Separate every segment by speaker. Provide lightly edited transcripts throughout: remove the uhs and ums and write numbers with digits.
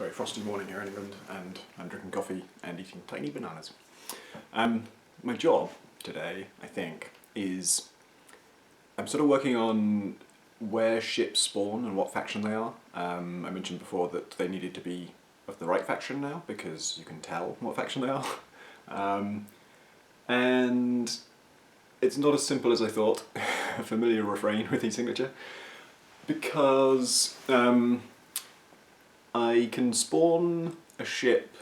Speaker 1: very frosty morning here in England, and I'm drinking coffee and eating tiny bananas. My job today, I think, is I'm sort of working on where ships spawn and what faction they are. I mentioned before that they needed to be of the right faction now because you can tell what faction they are. And it's not as simple as I thought, a familiar refrain with e-signature, because I can spawn a ship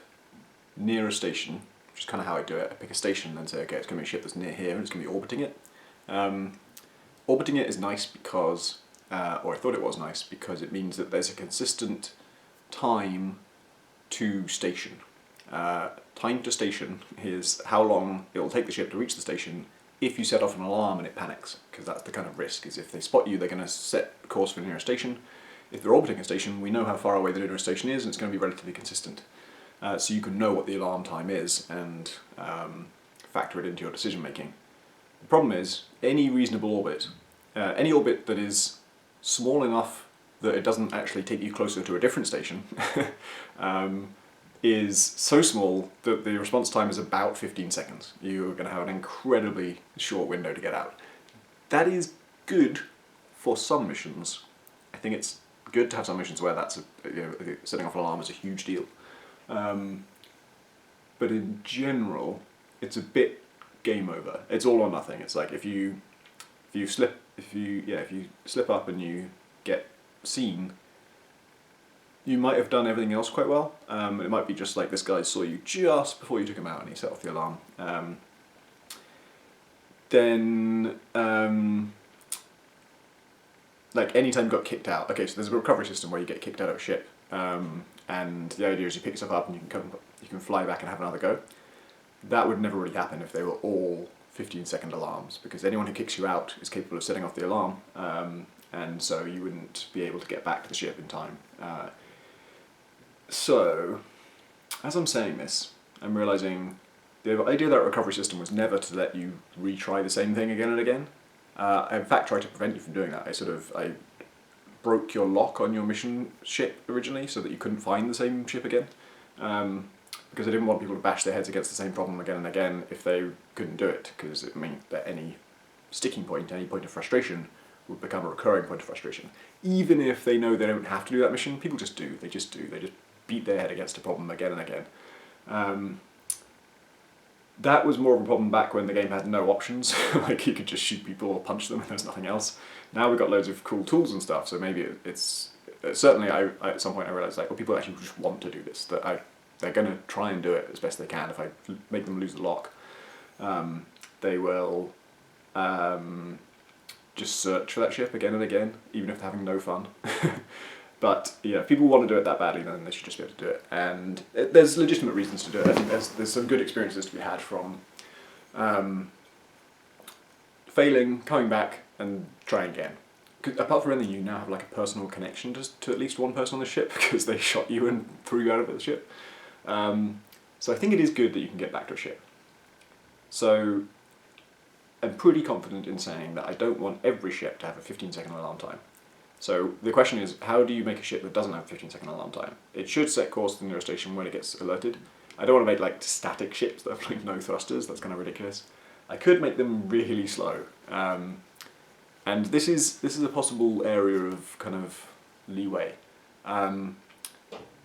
Speaker 1: near a station, which is kind of how I do it. I pick a station and then say, okay, it's going to be a ship that's near here and it's going to be orbiting it. Orbiting it is nice because, or I thought it was nice, because it means that there's a consistent time to station. Time to station is how long it will take the ship to reach the station if you set off an alarm and it panics, because that's the kind of risk, is if they spot you, they're going to set course for the nearest station. If they're orbiting a station, we know how far away the nearest station is, and it's going to be relatively consistent. So you can know what the alarm time is and factor it into your decision making. The problem is, any reasonable orbit, any orbit that is small enough that it doesn't actually take you closer to a different station, is so small that the response time is about 15 seconds. You're going to have an incredibly short window to get out. That is good for some missions. I think it's good to have some missions where that's setting off an alarm is a huge deal. But in general, it's a bit game over. It's all or nothing. It's like if you slip up and you get seen, you might have done everything else quite well. It might be just like this guy saw you just before you took him out and he set off the alarm. Like anytime you got kicked out, okay, so there's a recovery system where you get kicked out of a ship, and the idea is you pick yourself up and you can fly back and have another go. That would never really happen if they were all 15-second alarms, because anyone who kicks you out is capable of setting off the alarm, and so you wouldn't be able to get back to the ship in time. So, as I'm saying this, I'm realising the idea of that recovery system was never to let you retry the same thing again and again. I in fact tried to prevent you from doing that. I broke your lock on your mission ship originally so that you couldn't find the same ship again, because I didn't want people to bash their heads against the same problem again and again if they couldn't do it, because it meant that any sticking point, any point of frustration would become a recurring point of frustration. Even if they know they don't have to do that mission, people just do. They just beat their head against a problem again and again. That was more of a problem back when the game had no options, like you could just shoot people or punch them and there's nothing else. Now we've got loads of cool tools and stuff, so maybe it's certainly I at some point I realised like, well, people actually just want to do this, that they're going to try and do it as best they can. If I make them lose the lock, they will just search for that ship again and again, even if they're having no fun. But yeah, if people want to do it that badly, then they should just be able to do it. And there's legitimate reasons to do it. I think there's some good experiences to be had from failing, coming back, and trying again. Apart from anything, you now have like a personal connection to at least one person on the ship because they shot you and threw you out of the ship. So I think it is good that you can get back to a ship. So I'm pretty confident in saying that I don't want every ship to have a 15-second alarm time. So the question is, how do you make a ship that doesn't have a 15-second alarm time? It should set course to the nearest station when it gets alerted. I don't want to make like static ships that have like no thrusters, that's kind of ridiculous. I could make them really slow. And this is a possible area of kind of leeway.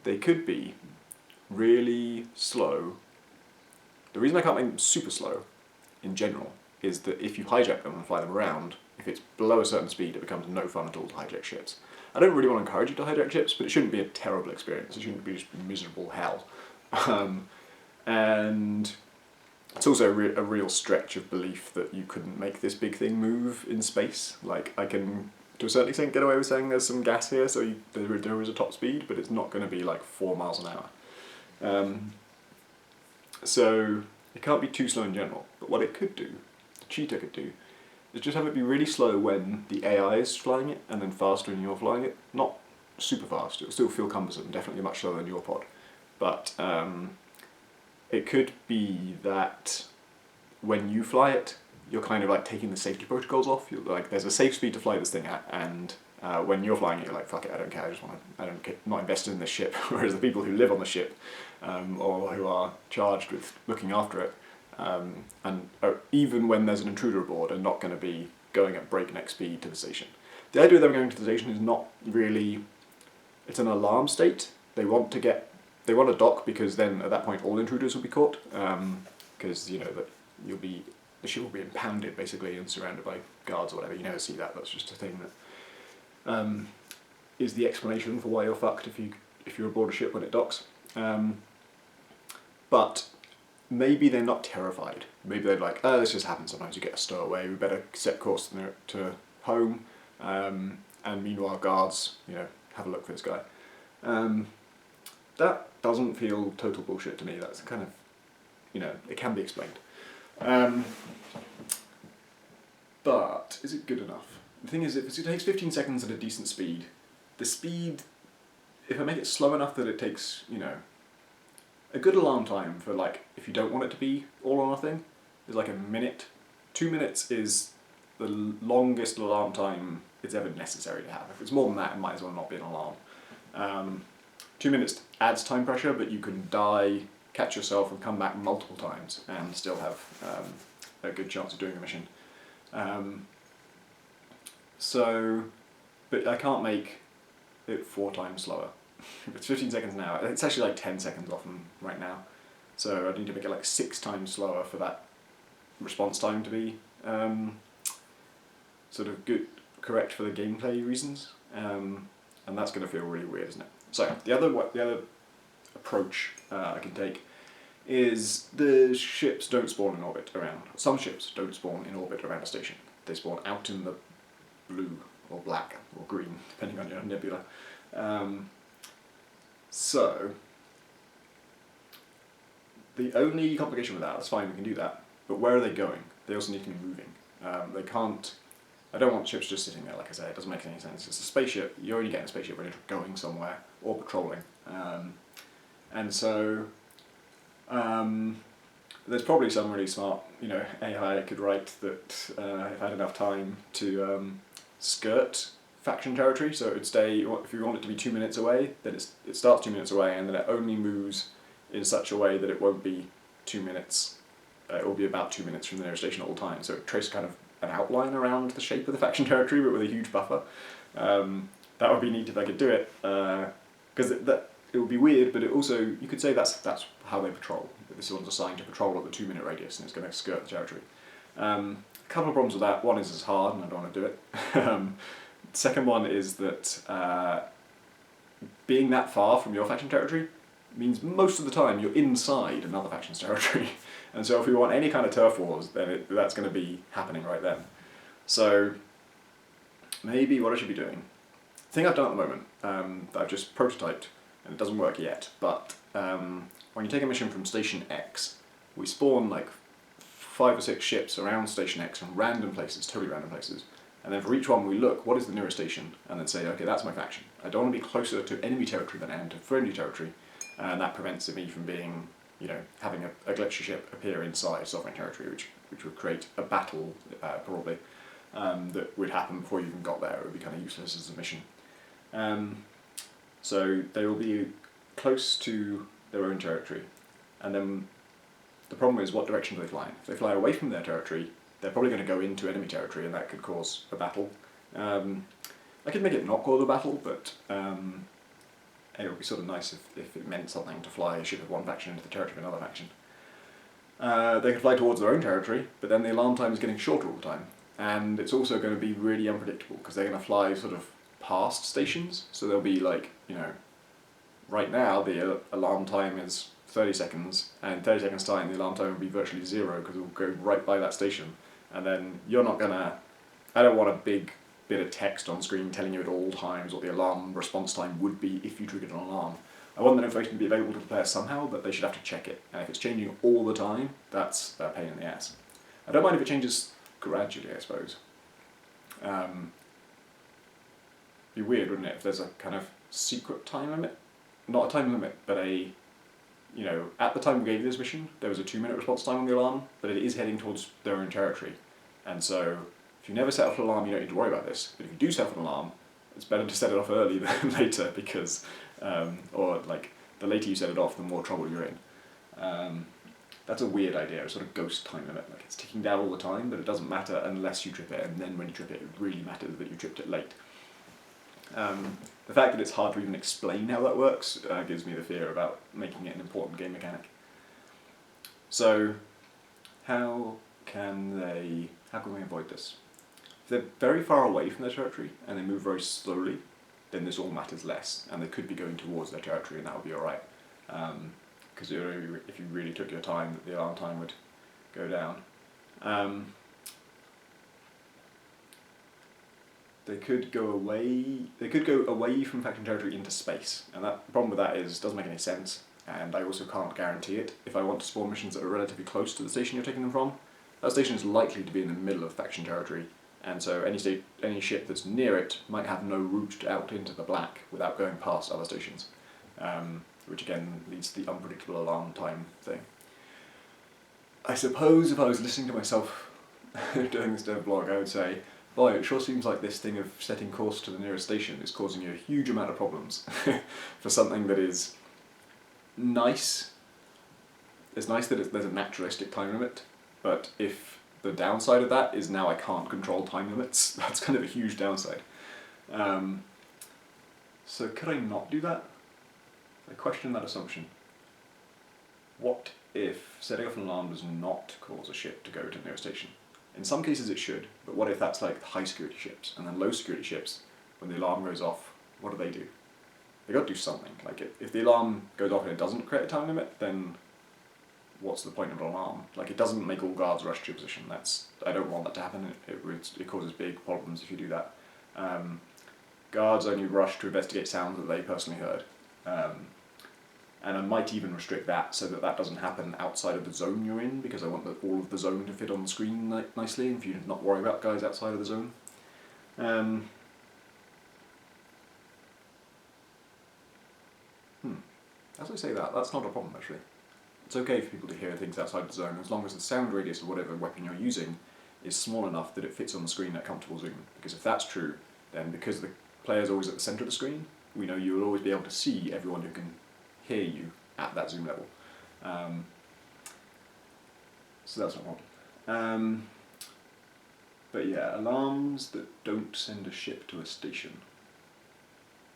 Speaker 1: They could be really slow. The reason I can't make them super slow, in general, is that if you hijack them and fly them around, if it's below a certain speed, it becomes no fun at all to hijack ships. I don't really want to encourage you to hijack ships, but it shouldn't be a terrible experience. It shouldn't be just miserable hell. And it's also a real stretch of belief that you couldn't make this big thing move in space. Like, I can, to a certain extent, get away with saying there's some gas here, so there is a top speed, but it's not going to be like 4 miles an hour. So it can't be too slow in general. But what it could do, the cheetah could do, is just have it be really slow when the AI is flying it, and then faster when you're flying it. Not super fast, it'll still feel cumbersome, definitely much slower than your pod. But it could be that when you fly it, you're kind of like taking the safety protocols off. You're like, there's a safe speed to fly this thing at, and When you're flying it, you're like, fuck it, I don't care, I'm not invested in this ship. Whereas the people who live on the ship, or who are charged with looking after it, and even when there's an intruder aboard, are not going to be going at breakneck speed to the station. The idea of them going to the station is not really, it's an alarm state. They want to dock because then at that point all intruders will be caught, because the ship will be impounded basically and surrounded by guards or whatever. You never see that. That's just a thing that is the explanation for why you're fucked if you're aboard a ship when it docks. But maybe they're not terrified. Maybe they're like, oh, this just happens sometimes. You get a stowaway. We better set course to home. And meanwhile, guards, have a look for this guy. That doesn't feel total bullshit to me. That's kind of, it can be explained. But is it good enough? The thing is, if it takes 15 seconds at a decent speed, the speed, if I make it slow enough that it takes, a good alarm time for if you don't want it to be all or nothing, is like a minute. 2 minutes is the longest alarm time it's ever necessary to have. If it's more than that, it might as well not be an alarm. 2 minutes adds time pressure, but you can die, catch yourself, and come back multiple times and still have a good chance of doing the mission. But I can't make it 4 times slower. It's 15 seconds now. It's actually 10 seconds often right now. So I need to make it 6 times slower for that response time to be sort of correct for the gameplay reasons. And that's going to feel really weird, isn't it? So the other approach I can take is the ships don't spawn in orbit around. Some ships don't spawn in orbit around a station. They spawn out in the blue or black or green, depending on your nebula. So the only complication with that's fine, we can do that, but where are they going? They also need to be moving. They can't, I don't want ships just sitting there, like I say, it doesn't make any sense. It's a spaceship, you're only getting a spaceship when you're going somewhere or patrolling. And so there's probably some really smart, AI I could write that if I had enough time to skirt faction territory. So it would stay, if you want it to be 2 minutes away, then it starts 2 minutes away, and then it only moves in such a way that it won't be 2 minutes. It will be about 2 minutes from the nearest station at all times. So it traces kind of an outline around the shape of the faction territory, but with a huge buffer. That would be neat if I could do it, because it would be weird, but it also, you could say that's how they patrol. This one's assigned to patrol at the 2 minute radius, and it's going to skirt the territory. A couple of problems with that. One is it's hard, and I don't want to do it. Second one is that being that far from your faction territory means most of the time you're inside another faction's territory. And so if we want any kind of turf wars, then that's going to be happening right then. So maybe what I should be doing, the thing I've done at the moment, that I've just prototyped, and it doesn't work yet, but when you take a mission from Station X, we spawn 5 or 6 ships around Station X from random places, totally random places. And then for each one we look, what is the nearest station? And then say, okay, that's my faction. I don't want to be closer to enemy territory than I am to friendly territory. And that prevents me from being, having a glitchy ship appear inside sovereign territory, which would create a battle, probably, that would happen before you even got there. It would be kind of useless as a mission. So they will be close to their own territory. And then the problem is, what direction do they fly in? If they fly away from their territory, they're probably going to go into enemy territory, and that could cause a battle. I could make it not cause a battle, but it would be sort of nice if it meant something to fly a ship of one faction into the territory of another faction. They could fly towards their own territory, but then the alarm time is getting shorter all the time. And it's also going to be really unpredictable, because they're going to fly sort of past stations, so they'll be right now the alarm time is 30 seconds, and in 30 seconds time the alarm time will be virtually 0, because it will go right by that station. And then you're not gonna, I don't want a big bit of text on screen telling you at all times what the alarm response time would be if you triggered an alarm. I want that information to be available to the player somehow, but they should have to check it. And if it's changing all the time, that's a pain in the ass. I don't mind if it changes gradually, I suppose. Be weird, wouldn't it, if there's a kind of secret time limit? Not a time limit, but at the time we gave this mission, there was a 2 minute response time on the alarm, but it is heading towards their own territory. And so, if you never set off an alarm, you don't need to worry about this. But if you do set off an alarm, it's better to set it off early than later because, or like the later you set it off, the more trouble you're in. That's a weird idea, a sort of ghost time limit. Like it's ticking down all the time, but it doesn't matter unless you trip it, and then when you trip it, it really matters that you tripped it late. The fact that it's hard to even explain how that works gives me the fear about making it an important game mechanic. So, how can we avoid this? If they're very far away from their territory and they move very slowly, then this all matters less, and they could be going towards their territory, and that would be alright. Because if you really took your time, the alarm time would go down. They could go away. They could go away from faction territory into space, and the problem with that is it doesn't make any sense. And I also can't guarantee it. If I want to spawn missions that are relatively close to the station you're taking them from, that station is likely to be in the middle of faction territory, and so any ship that's near it might have no route out into the black without going past other stations, which again leads to the unpredictable alarm time thing. I suppose if I was listening to myself doing this dev blog, I would say, boy, it sure seems like this thing of setting course to the nearest station is causing you a huge amount of problems for something that is nice. It's nice that there's a naturalistic time limit, but if the downside of that is now I can't control time limits, that's kind of a huge downside. So could I not do that? I question that assumption. What if setting off an alarm does not cause a ship to go to the nearest station? In some cases it should, but what if that's like high security ships, and then low security ships, when the alarm goes off, what do? They got to do something. Like if the alarm goes off and it doesn't create a time limit, then what's the point of an alarm? Like it doesn't make all guards rush to your position. I don't want that to happen. It causes big problems if you do that. Guards only rush to investigate sounds that they personally heard. And I might even restrict that so that doesn't happen outside of the zone you're in, because I want all of the zone to fit on the screen nicely and for you to not worry about guys outside of the zone. As I say that's not a problem actually. It's okay for people to hear things outside the zone as long as the sound radius of whatever weapon you're using is small enough that it fits on the screen at comfortable zoom. Because if that's true, then because the player's always at the centre of the screen, we know you will always be able to see everyone who can hear you at that zoom level. So that's not a problem. But yeah, alarms that don't send a ship to a station.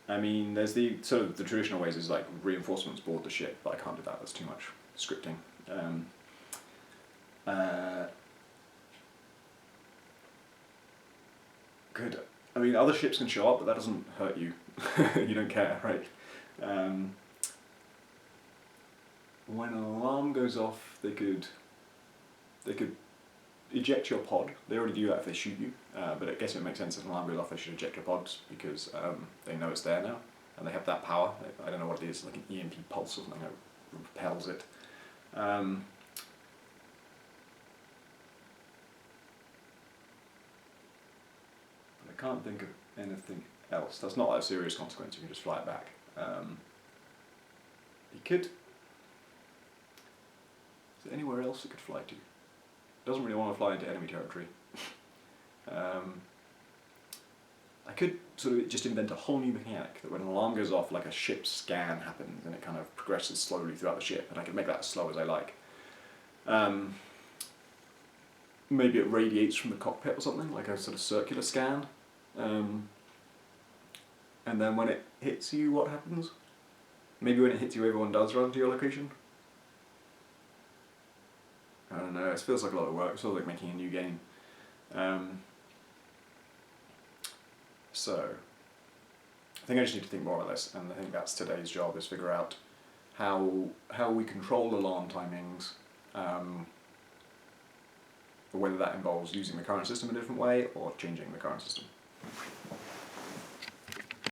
Speaker 1: I mean, there's the traditional ways is like reinforcements board the ship, but I can't do that, that's too much scripting. I mean, other ships can show up, but that doesn't hurt you. You don't care, right? When an alarm goes off, they could eject your pod. They already do that if they shoot you, but I guess it makes sense if an alarm goes off they should eject your pods because they know it's there now and they have that power. I don't know what it is, like an EMP pulse or something that repels it. I can't think of anything else. That's not a serious consequence, you can just fly it back. You could... Is there anywhere else it could fly to? It doesn't really want to fly into enemy territory. I could sort of just invent a whole new mechanic that when an alarm goes off, like a ship scan happens and it kind of progresses slowly throughout the ship, and I can make that as slow as I like. Maybe it radiates from the cockpit or something, like a sort of circular scan. And then when it hits you, what happens? Maybe when it hits you, everyone does run to your location? I don't know, it feels like a lot of work, it feels like making a new game. So, I think I just need to think more about this, and I think that's today's job, is figure out how we control alarm timings, whether that involves using the current system a different way or changing the current system.